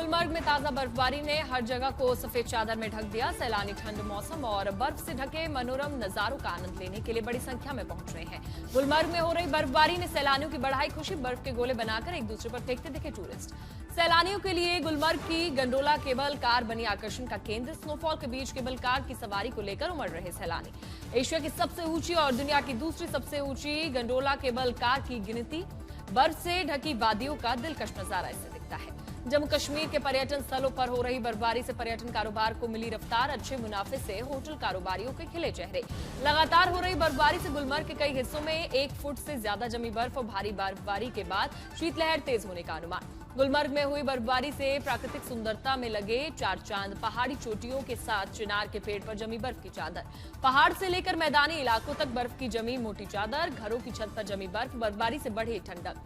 गुलमर्ग में ताजा बर्फबारी ने हर जगह को सफेद चादर में ढक दिया। सैलानी ठंड मौसम और बर्फ से ढके मनोरम नजारों का आनंद लेने के लिए बड़ी संख्या में पहुंच रहे हैं। गुलमर्ग में हो रही बर्फबारी ने सैलानियों की बढ़ाई खुशी। बर्फ के गोले बनाकर एक दूसरे पर फेंकते दिखे टूरिस्ट। सैलानियों के लिए गुलमर्ग की गंडोला केबल कार बनी आकर्षण का केंद्र। स्नोफॉल के बीच केबल कार की सवारी को लेकर उमड़ रहे सैलानी। एशिया की सबसे ऊंची और दुनिया की दूसरी सबसे ऊंची गंडोला केबल कार की गिनती। बर्फ से ढकी वादियों का दिलकश नजारा इससे दिखता है। जम्मू कश्मीर के पर्यटन स्थलों पर हो रही बर्फबारी से पर्यटन कारोबार को मिली रफ्तार। अच्छे मुनाफे से होटल कारोबारियों के खिले चेहरे। लगातार हो रही बर्फबारी से गुलमर्ग के कई हिस्सों में 1 फुट से ज्यादा जमी बर्फ और भारी बर्फबारी के बाद शीतलहर तेज होने का अनुमान। गुलमर्ग में हुई बर्फबारी से प्राकृतिक सुंदरता में लगे 4 चांद। पहाड़ी चोटियों के साथ चिनार के पेड़ पर जमी बर्फ की चादर। पहाड़ से लेकर मैदानी इलाकों तक बर्फ की जमी मोटी चादर। घरों की छत पर जमी बर्फ। बर्फबारी से बढ़ी ठंडक।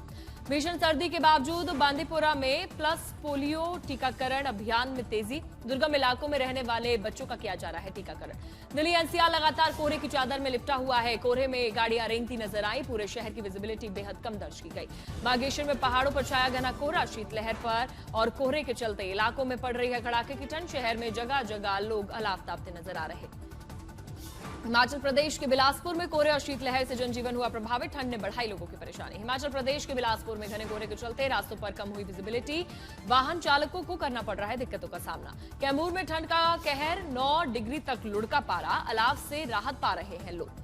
भीषण सर्दी के बावजूद बांदीपुरा में प्लस पोलियो टीकाकरण अभियान में तेजी। दुर्गम इलाकों में रहने वाले बच्चों का किया जा रहा है टीकाकरण। दिल्ली एनसीआर लगातार कोहरे की चादर में लिपटा हुआ है। कोहरे में गाड़ियां रेंगती नजर आई। पूरे शहर की विजिबिलिटी बेहद कम दर्ज की गई। बागेश्वर में पहाड़ों पर छाया घना कोहरा। शीतलहर पर और कोहरे के चलते इलाकों में पड़ रही है कड़ाके की ठंड। शहर में जगह जगह लोग अलाव तापते नजर आ रहे। हिमाचल प्रदेश के बिलासपुर में कोहरे और शीतलहर से जनजीवन हुआ प्रभावित। ठंड ने बढ़ाई लोगों की परेशानी। हिमाचल प्रदेश के बिलासपुर में घने कोहरे के चलते रास्तों पर कम हुई विजिबिलिटी। वाहन चालकों को करना पड़ रहा है दिक्कतों का सामना। कैमूर में ठंड का कहर। 9 डिग्री तक लुढ़का पारा। अलाव से राहत पा रहे हैं लोग।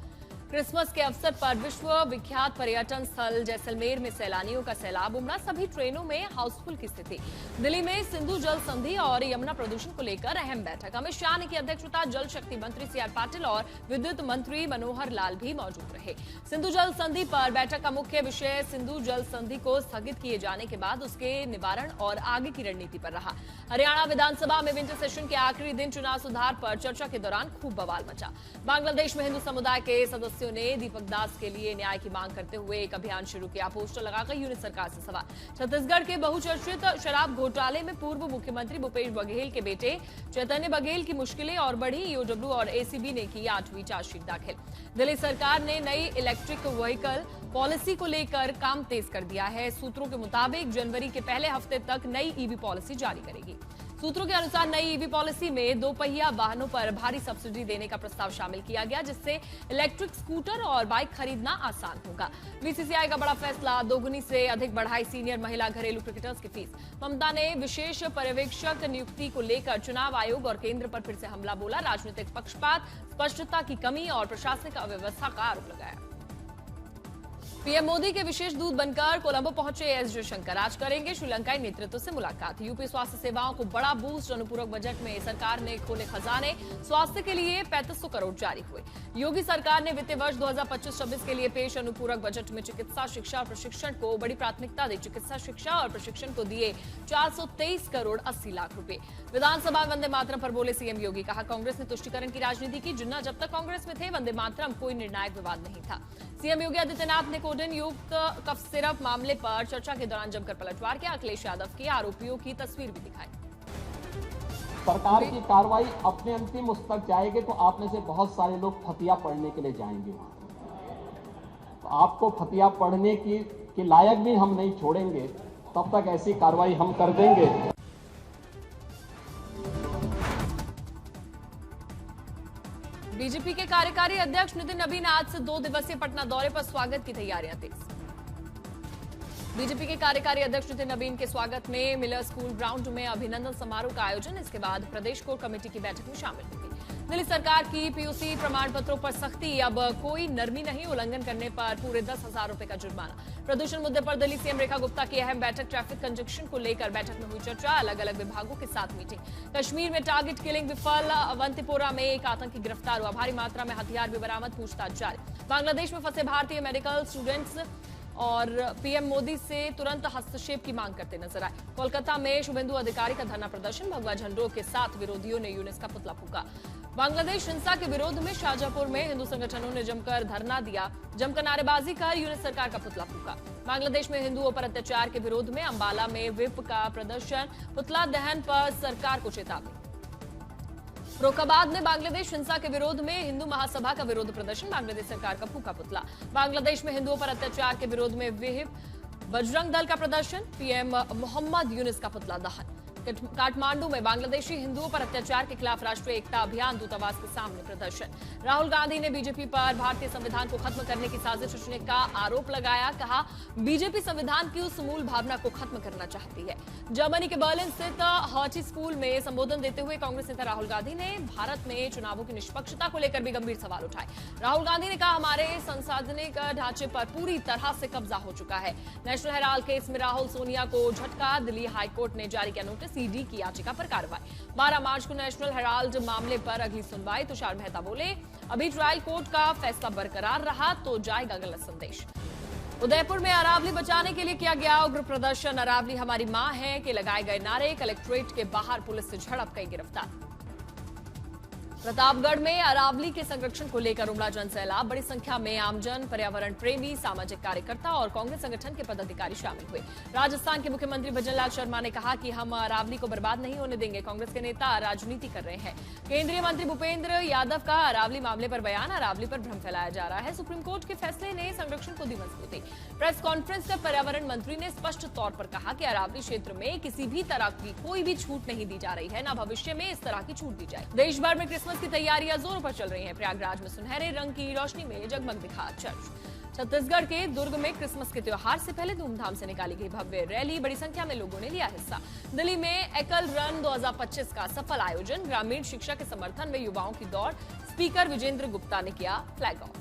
क्रिसमस के अवसर पर विश्व विख्यात पर्यटन स्थल जैसलमेर में सैलानियों का सैलाब उमड़ा। सभी ट्रेनों में हाउसफुल की स्थिति। दिल्ली में सिंधु जल संधि और यमुना प्रदूषण को लेकर अहम बैठक। अमित शाह की अध्यक्षता जल शक्ति मंत्री सीआर पाटिल और विद्युत मंत्री मनोहर लाल भी मौजूद रहे। सिंधु जल संधि पर बैठक का मुख्य विषय सिंधु जल संधि को स्थगित किए जाने के बाद उसके निवारण और आगे की रणनीति पर रहा। हरियाणा विधानसभा में विंटर सेशन के आखिरी दिन चुनाव सुधार पर चर्चा के दौरान खूब बवाल मचा। बांग्लादेश में हिंदू समुदाय के सदस्यों ने दीपक दास के लिए न्याय की मांग करते हुए एक अभियान शुरू किया। पोस्टर लगाकर यूनिट सरकार से सवाल। छत्तीसगढ़ के बहुचर्चित शराब घोटाले में पूर्व मुख्यमंत्री भूपेश बघेल के बेटे चैतन्य बघेल की मुश्किलें और बढ़ी। ईओडब्ल्यू और एसीबी ने की 8वीं चार्जशीट दाखिल। दिल्ली सरकार ने नई इलेक्ट्रिक व्हीकल पॉलिसी को लेकर काम तेज कर दिया है। सूत्रों के मुताबिक जनवरी के पहले हफ्ते तक नई ईवी पॉलिसी जारी करेगी। सूत्रों के अनुसार नई ईवी पॉलिसी में 2 पहिया वाहनों पर भारी सब्सिडी देने का प्रस्ताव शामिल किया गया, जिससे इलेक्ट्रिक स्कूटर और बाइक खरीदना आसान होगा। बीसीसीआई का बड़ा फैसला। दोगुनी से अधिक बढ़ाई सीनियर महिला घरेलू क्रिकेटर्स की फीस। ममता ने विशेष पर्यवेक्षक नियुक्ति को लेकर चुनाव आयोग और केंद्र पर फिर से हमला बोला। राजनीतिक पक्षपात, स्पष्टता की कमी और प्रशासनिक अव्यवस्था का आरोप लगाया। पीएम मोदी के विशेष दूत बनकर कोलंबो पहुंचे एस जयशंकर। आज करेंगे श्रीलंकाई नेतृत्व से मुलाकात। यूपी स्वास्थ्य सेवाओं को बड़ा बूस्ट। अनुपूरक बजट में सरकार ने खोले खजाने। स्वास्थ्य के लिए 3500 करोड़ जारी हुए। योगी सरकार ने वित्तीय वर्ष 2025-26 के लिए पेश अनुपूरक बजट में चिकित्सा, शिक्षा और प्रशिक्षण को बड़ी प्राथमिकता दी। चिकित्सा, शिक्षा और प्रशिक्षण को दिए 423 करोड़ 80 लाख रुपए। विधानसभा में वंदे मातरम पर बोले सीएम योगी। कहा, कांग्रेस ने तुष्टिकरण की राजनीति की। जिन्ना जब तक कांग्रेस में थे वंदे मातरम कोई निर्णायक विवाद नहीं था। सीएम योगी आदित्यनाथ ने कोडेन युक्त कफ सिरप मामले पर चर्चा के दौरान जमकर पलटवार किया। अखिलेश यादव की आरोपियों की तस्वीर भी दिखाई। सरकार की कार्रवाई अपने अंतिम उस तक जाएगी तो आप में से बहुत सारे लोग फतिया पढ़ने के लिए जाएंगे। तो आपको फतिया पढ़ने की लायक भी हम नहीं छोड़ेंगे। तब तक ऐसी कार्रवाई हम कर देंगे। बीजेपी के कार्यकारी अध्यक्ष नितिन नबीन आज से 2 दिवसीय पटना दौरे पर। स्वागत की तैयारियां तेज। बीजेपी के कार्यकारी अध्यक्ष नितिन नबीन के स्वागत में मिलर स्कूल ग्राउंड में अभिनंदन समारोह का आयोजन। इसके बाद प्रदेश कोर कमेटी की बैठक में शामिल होगी। दिल्ली सरकार की पीयूसी प्रमाण पत्रों पर सख्ती। अब कोई नरमी नहीं। उल्लंघन करने पर पूरे 10,000 रुपए का जुर्माना। प्रदूषण मुद्दे पर दिल्ली सीएम रेखा गुप्ता की अहम बैठक। ट्रैफिक कंजक्शन को लेकर बैठक में हुई चर्चा। अलग अलग विभागों के साथ मीटिंग। कश्मीर में टारगेट किलिंग विफल। अवंतीपोरा में एक आतंकी गिरफ्तार हुआ। भारी मात्रा में हथियार भी बरामद। पूछताछ जारी। बांग्लादेश में फंसे भारतीय मेडिकल स्टूडेंट्स और पीएम मोदी से तुरंत हस्तक्षेप की मांग करते नजर आए। कोलकाता में शुभेंदु अधिकारी का धरना प्रदर्शन। भगवा झंडों के साथ विरोधियों ने यूनिस का पुतला फूंका। बांग्लादेश हिंसा के विरोध में शाहजहांपुर में हिंदू संगठनों ने जमकर धरना दिया। जमकर नारेबाजी कर यूनिस सरकार का पुतला फूंका। बांग्लादेश में हिंदुओं पर अत्याचार के विरोध में अंबाला में विप का प्रदर्शन। पुतला दहन पर सरकार को चेतावनी। फर्रुखाबाद में बांग्लादेश हिंसा के विरोध में हिंदू महासभा का विरोध प्रदर्शन। बांग्लादेश सरकार का फूंका पुतला। बांग्लादेश में हिंदुओं पर अत्याचार के विरोध में विहिप बजरंग दल का प्रदर्शन। पीएम मोहम्मद यूनिस का पुतला दहन। काठमांडू में बांग्लादेशी हिंदुओं पर अत्याचार के खिलाफ राष्ट्रीय एकता अभियान दूतावास के सामने प्रदर्शन। राहुल गांधी ने बीजेपी पर भारतीय संविधान को खत्म करने की साजिश रचने का आरोप लगाया। कहा, बीजेपी संविधान की उस मूल भावना को खत्म करना चाहती है। जर्मनी के बर्लिन स्थित हर्टी स्कूल में संबोधन देते हुए कांग्रेस नेता राहुल गांधी ने भारत में चुनावों की निष्पक्षता को लेकर भी गंभीर सवाल उठाए। राहुल गांधी ने कहा, हमारे संवैधानिक ढांचे पर पूरी तरह से कब्जा हो चुका है। नेशनल हेराल्ड केस में राहुल सोनिया को झटका, दिल्ली हाईकोर्ट ने जारी किया नोटिस, ईडी की याचिका पर कार्रवाई। 12 मार्च को नेशनल हेराल्ड मामले पर अगली सुनवाई। तुषार मेहता बोले, अभी ट्रायल कोर्ट का फैसला बरकरार रहा तो जाएगा गलत संदेश। उदयपुर में अरावली बचाने के लिए किया गया उग्र प्रदर्शन। अरावली हमारी मां है के लगाए गए नारे। कलेक्ट्रेट के बाहर पुलिस से झड़प, कई गिरफ्तार। प्रतापगढ़ में अरावली के संरक्षण को लेकर उमड़ा जनसैलाब। बड़ी संख्या में आमजन, पर्यावरण प्रेमी, सामाजिक कार्यकर्ता और कांग्रेस संगठन के पदाधिकारी शामिल हुए। राजस्थान के मुख्यमंत्री भजनलाल शर्मा ने कहा कि हम अरावली को बर्बाद नहीं होने देंगे। कांग्रेस के नेता राजनीति कर रहे हैं। केंद्रीय मंत्री भूपेंद्र यादव का अरावली मामले पर बयान। अरावली पर भ्रम फैलाया जा रहा है। सुप्रीम कोर्ट के फैसले ने संरक्षण को दी मजबूती। प्रेस कॉन्फ्रेंस में पर्यावरण मंत्री ने स्पष्ट तौर पर कहा कि अरावली क्षेत्र में किसी भी तरह की कोई भी छूट नहीं दी जा रही है, न भविष्य में इस तरह की छूट दी जाए। देश भर में क्रिसमस की तैयारियां जोरों पर चल रही हैं। प्रयागराज में सुनहरे रंग की रोशनी में जगमग दिखा चर्च। छत्तीसगढ़ के दुर्ग में क्रिसमस के त्योहार से पहले धूमधाम से निकाली गई भव्य रैली। बड़ी संख्या में लोगों ने लिया हिस्सा। दिल्ली में एकल रन 2025 का सफल आयोजन। ग्रामीण शिक्षा के समर्थन में युवाओं की दौड़। स्पीकर विजेंद्र गुप्ता ने किया फ्लैग ऑफ।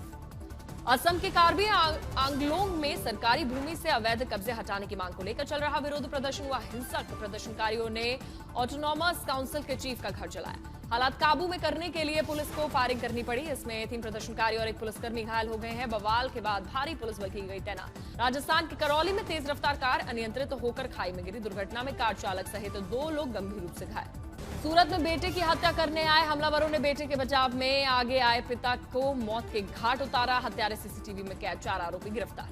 असम के कार्बी आंगलोंग में सरकारी भूमि से अवैध कब्जे हटाने की मांग को लेकर चल रहा विरोध प्रदर्शन हुआ हिंसक। प्रदर्शनकारियों ने ऑटोनॉमस काउंसिल के चीफ का घर जलाया। हालात काबू में करने के लिए पुलिस को फायरिंग करनी पड़ी। इसमें 3 प्रदर्शनकारी और 1 पुलिसकर्मी घायल हो गए हैं। बवाल के बाद भारी पुलिस बल की गई तैनात। राजस्थान के करौली में तेज रफ्तार कार अनियंत्रित होकर खाई में गिरी। दुर्घटना में कार चालक सहित 2 लोग गंभीर रूप से घायल। सूरत में बेटे की हत्या करने आए हमलावरों ने बेटे के बचाव में आगे आए पिता को मौत के घाट उतारा। हत्यारे सीसीटीवी में कैद, 4 आरोपी गिरफ्तार।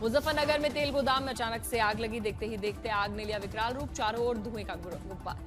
मुजफ्फरनगर में तेल गोदाम में अचानक से आग लगी। देखते ही देखते आग ने लिया विकराल रूप। चारों ओर धुएं का गुब्बार।